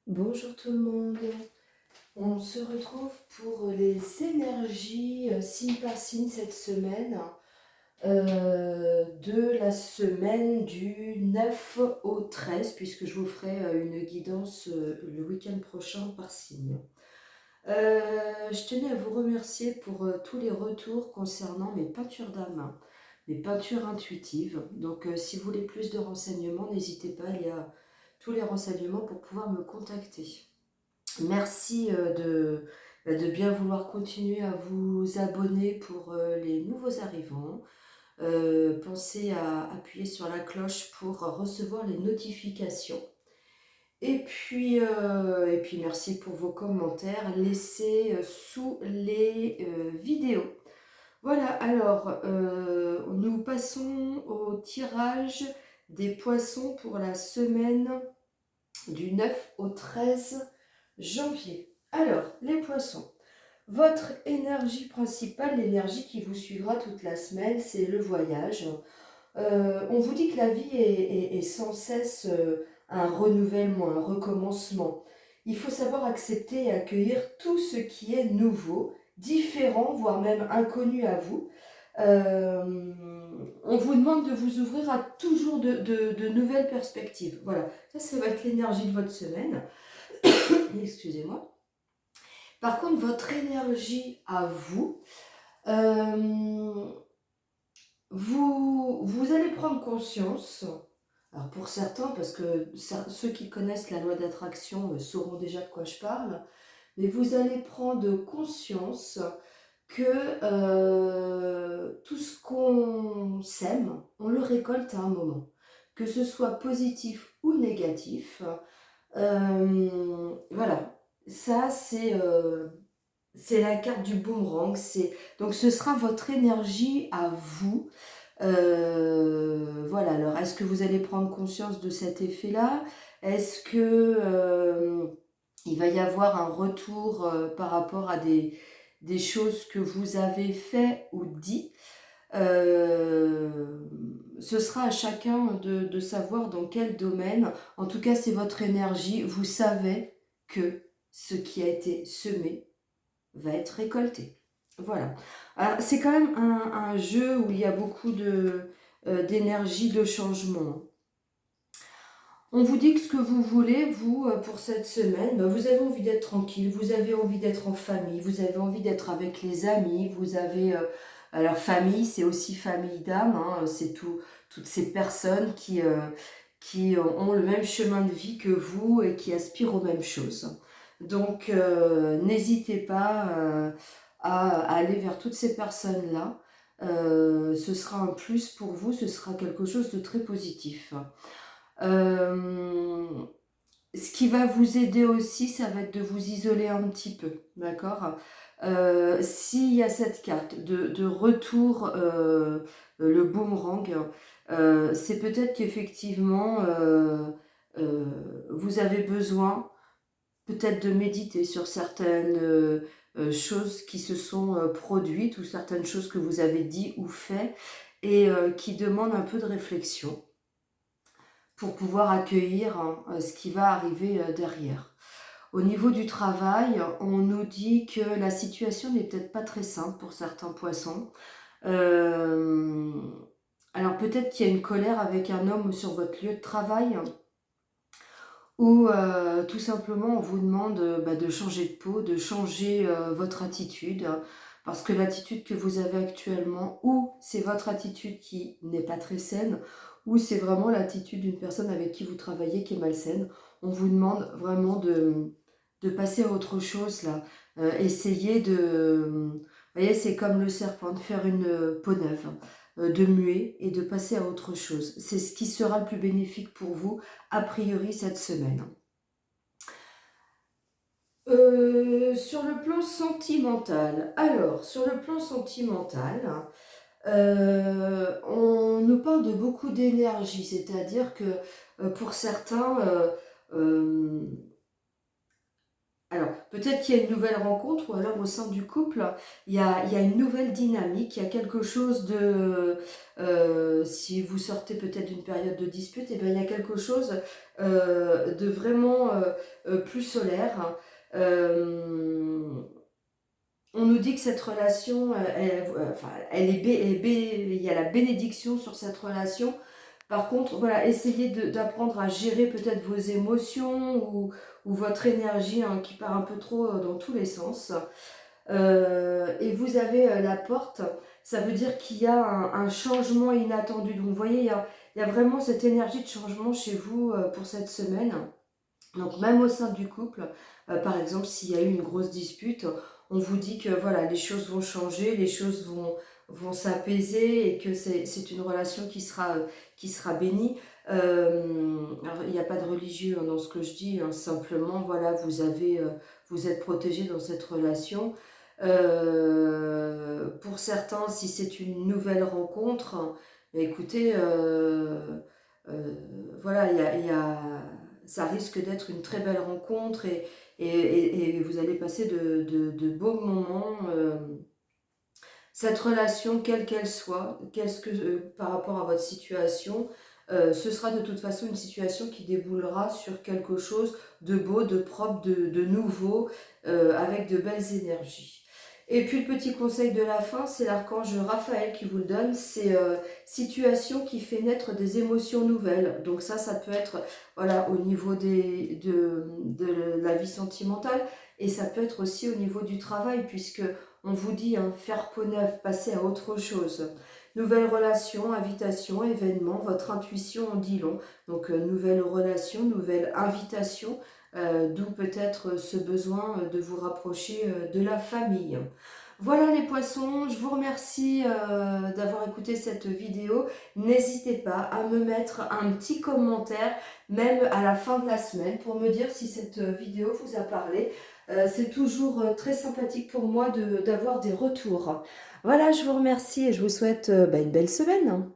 Bonjour tout le monde, on se retrouve pour les énergies signe par signe cette semaine, de la semaine du 9 au 13, puisque je vous ferai une guidance le week-end prochain par signe. Je tenais à vous remercier pour tous les retours concernant mes peintures d'âme, hein, mes peintures intuitives. Donc si vous voulez plus de renseignements, n'hésitez pas, il y a tous les renseignements pour pouvoir me contacter. Merci de bien vouloir continuer à vous abonner pour les nouveaux arrivants. Pensez à appuyer sur la cloche pour recevoir les notifications. Et puis merci pour vos commentaires laissés sous les vidéos. Voilà, alors nous passons au tirage des poissons pour la semaine du 9 au 13 janvier. Alors, les poissons, votre énergie principale, l'énergie qui vous suivra toute la semaine, c'est le voyage. On vous dit que la vie est sans cesse un renouvellement, un recommencement. Il faut savoir accepter et accueillir tout ce qui est nouveau, différent, voire même inconnu à vous. Euh, on vous demande de vous ouvrir à toujours de nouvelles perspectives. Voilà, ça va être l'énergie de votre semaine. Excusez-moi. Par contre, votre énergie à vous, euh, vous allez prendre conscience, alors pour certains, parce que ceux qui connaissent la loi d'attraction sauront déjà de quoi je parle, mais vous allez prendre conscience que tout ce qu'on sème, on le récolte à un moment. Que ce soit positif ou négatif, voilà. Ça, c'est la carte du boomerang. Donc, ce sera votre énergie à vous. Voilà, alors est-ce que vous allez prendre conscience de cet effet-là? Est-ce que il va y avoir un retour par rapport à des choses que vous avez fait ou dit? Ce sera à chacun de savoir dans quel domaine. En tout cas, c'est votre énergie. Vous savez que ce qui a été semé va être récolté. Voilà. C'est quand même un jeu où il y a beaucoup d'énergie, de changement. On vous dit que ce que vous voulez, vous, pour cette semaine, vous avez envie d'être tranquille, vous avez envie d'être en famille, vous avez envie d'être avec les amis, vous avez... alors famille, c'est aussi famille d'âme, hein, c'est toutes ces personnes qui ont le même chemin de vie que vous et qui aspirent aux mêmes choses. Donc n'hésitez pas à aller vers toutes ces personnes-là. Ce sera un plus pour vous, ce sera quelque chose de très positif. Euh, Ce qui va vous aider aussi, ça va être de vous isoler un petit peu, d'accord? S'il y a cette carte de retour, le boomerang, c'est peut-être qu'effectivement, euh, vous avez besoin peut-être de méditer sur certaines choses qui se sont produites ou certaines choses que vous avez dit ou fait et qui demandent un peu de réflexion pour pouvoir accueillir ce qui va arriver derrière. Au niveau du travail, on nous dit que la situation n'est peut-être pas très simple pour certains poissons. Euh, alors peut-être qu'il y a une colère avec un homme sur votre lieu de travail ou tout simplement on vous demande de changer de peau, de changer votre attitude parce que l'attitude que vous avez actuellement, ou c'est votre attitude qui n'est pas très saine, ou c'est vraiment l'attitude d'une personne avec qui vous travaillez qui est malsaine. On vous demande vraiment de passer à autre chose là. Essayez de... Vous voyez, c'est comme le serpent, de faire une peau neuve, de muer et de passer à autre chose. C'est ce qui sera le plus bénéfique pour vous, a priori, cette semaine. Sur le plan sentimental, alors, sur le plan sentimental, on nous parle de beaucoup d'énergie, c'est-à-dire que pour certains, euh, alors, peut-être qu'il y a une nouvelle rencontre ou alors au sein du couple, il y a une nouvelle dynamique, il y a quelque chose de... si vous sortez peut-être d'une période de dispute, et bien il y a quelque chose de vraiment plus solaire. Euh, on nous dit que cette relation, enfin, il y a la bénédiction sur cette relation. Par contre, voilà, essayez d'apprendre à gérer peut-être vos émotions ou votre énergie hein, qui part un peu trop dans tous les sens. Et vous avez la porte, ça veut dire qu'il y a un changement inattendu. Donc vous voyez, il y a vraiment cette énergie de changement chez vous pour cette semaine. Donc même au sein du couple, par exemple, s'il y a eu une grosse dispute, on vous dit que voilà, les choses vont changer, les choses vont s'apaiser et que c'est une relation qui sera bénie. Alors, il n'y a pas de religieux hein, dans ce que je dis, hein, simplement, voilà, vous êtes protégé dans cette relation. Pour certains, si c'est une nouvelle rencontre, écoutez, euh, voilà, ça risque d'être une très belle rencontre et vous allez passer de beaux moments. Cette relation, quelle qu'elle soit, par rapport à votre situation, ce sera de toute façon une situation qui déboulera sur quelque chose de beau, de propre, de nouveau, avec de belles énergies. Et puis le petit conseil de la fin, c'est l'archange Raphaël qui vous le donne, c'est situation qui fait naître des émotions nouvelles. Donc ça peut être voilà, au niveau de la vie sentimentale et ça peut être aussi au niveau du travail puisque on vous dit hein, faire peau neuve, passer à autre chose. Nouvelle relation, invitation, événement, votre intuition en dit long. Donc nouvelle relation, nouvelle invitation, d'où peut-être ce besoin de vous rapprocher de la famille. Voilà les poissons, je vous remercie d'avoir écouté cette vidéo. N'hésitez pas à me mettre un petit commentaire, même à la fin de la semaine, pour me dire si cette vidéo vous a parlé. C'est toujours très sympathique pour moi d'avoir des retours. Voilà, je vous remercie et je vous souhaite une belle semaine.